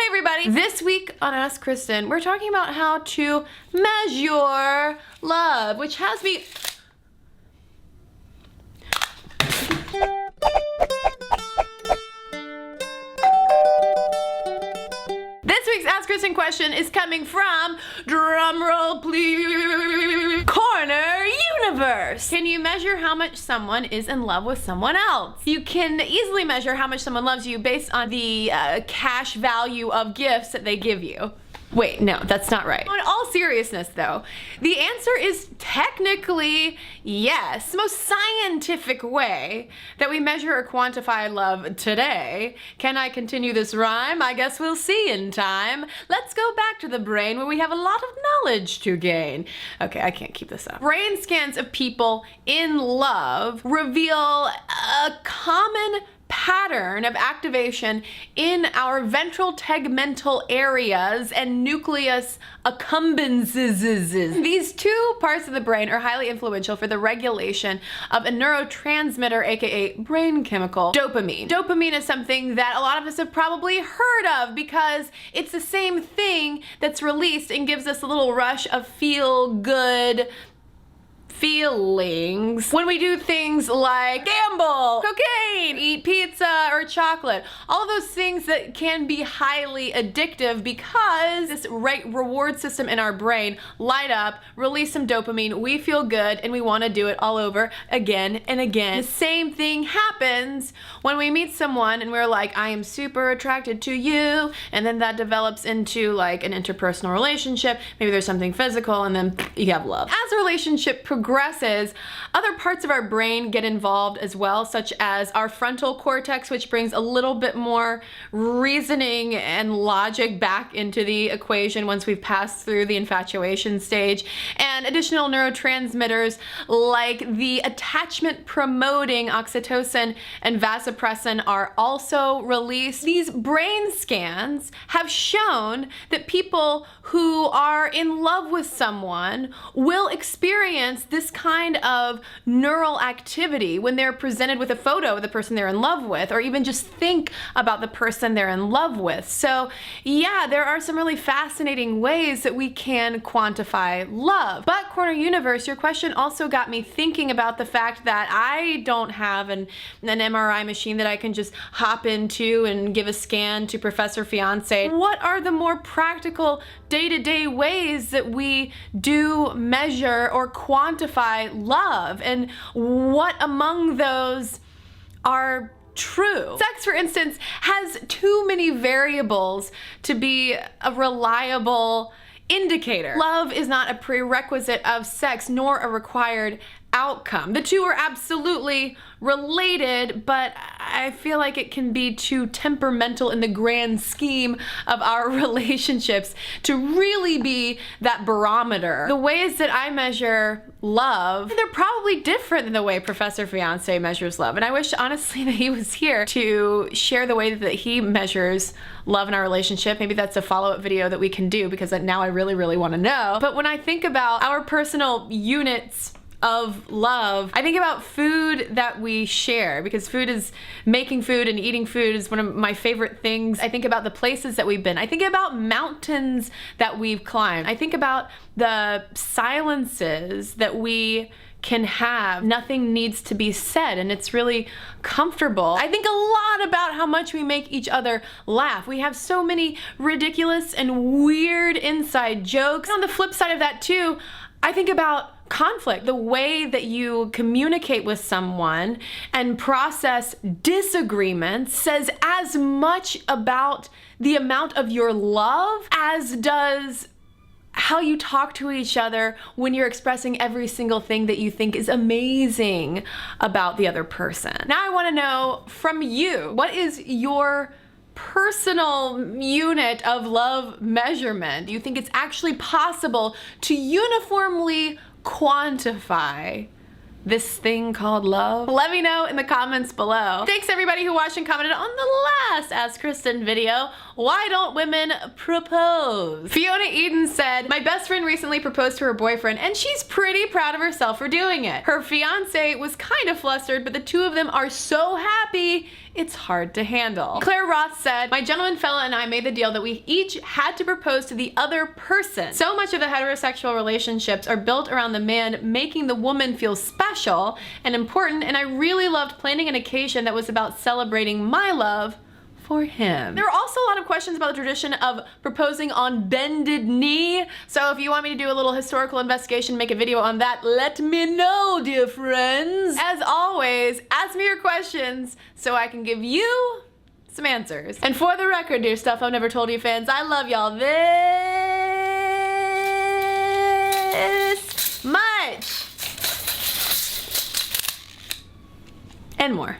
hey everybody! This week on Ask Kristen, we're talking about how to measure love, which has me... This week's Ask Kristen question is coming from, drumroll please, Corner Universe. Can you measure how much someone is in love with someone else? You can easily measure how much someone loves you based on the cash value of gifts that they give you. Wait, no, that's not right. In all seriousness though, the answer is technically yes. The most scientific way that we measure or quantify love today. Can I continue this rhyme? I guess we'll see in time. Let's go back to the brain where we have a lot of knowledge to gain. Okay, I can't keep this up. Brain scans of people in love reveal a common pattern of activation in our ventral tegmental areas and nucleus accumbens. These two parts of the brain are highly influential for the regulation of a neurotransmitter, aka brain chemical, dopamine. Dopamine is something that a lot of us have probably heard of because it's the same thing that's released and gives us a little rush of feel-good feelings when we do things like gamble, cocaine, eat pizza or chocolate. All of those things that can be highly addictive because this reward system in our brain light up, release some dopamine, we feel good, and we want to do it all over again and again. The same thing happens when we meet someone and we're like, I am super attracted to you, and then that develops into like an interpersonal relationship. Maybe there's something physical, and then you have love. As a relationship progresses, other parts of our brain get involved as well, such as our frontal cortex, which brings a little bit more reasoning and logic back into the equation once we've passed through the infatuation stage, and additional neurotransmitters like the attachment promoting oxytocin and vasopressin are also released. These brain scans have shown that people who are in love with someone will experience this kind of neural activity when they're presented with a photo of the person they're in love with, or even just think about the person they're in love with. So yeah, there are some really fascinating ways that we can quantify love. But Corner Universe, your question also got me thinking about the fact that I don't have an MRI machine that I can just hop into and give a scan to Professor Fiance. What are the more practical day-to-day ways that we do measure or quantify love, and what among those are true? Sex, for instance, has too many variables to be a reliable indicator. Love is not a prerequisite of sex, nor a required outcome. The two are absolutely related, but I feel like it can be too temperamental in the grand scheme of our relationships to really be that barometer. The ways that I measure love, they're probably different than the way Professor Fiance measures love, and I wish honestly that he was here to share the way that he measures love in our relationship. Maybe that's a follow-up video that we can do, because now I really want to know. But when I think about our personal units of love, I think about food that we share, because making food and eating food is one of my favorite things. I think about the places that we've been. I think about mountains that we've climbed. I think about the silences that we can have. Nothing needs to be said, and it's really comfortable. I think a lot about how much we make each other laugh. We have so many ridiculous and weird inside jokes. On the flip side of that too, I think about conflict, the way that you communicate with someone and process disagreements says as much about the amount of your love as does how you talk to each other when you're expressing every single thing that you think is amazing about the other person. Now I want to know from you, what is your personal unit of love measurement? Do you think it's actually possible to uniformly quantify this thing called love? Let me know in the comments below. Thanks everybody who watched and commented on the last Ask Kristen video. Why don't women propose? Fiona Eden said, my best friend recently proposed to her boyfriend and she's pretty proud of herself for doing it. Her fiance was kind of flustered, but the two of them are so happy, it's hard to handle. Claire Roth said, my gentleman fella and I made the deal that we each had to propose to the other person. So much of the heterosexual relationships are built around the man making the woman feel special and important, and I really loved planning an occasion that was about celebrating my love for him. There are also a lot of questions about the tradition of proposing on bended knee. So if you want me to do a little historical investigation, make a video on that, let me know, dear friends. As always, ask me your questions so I can give you some answers. And for the record, dear Stuff I've Never Told You fans, I love y'all this much. And more.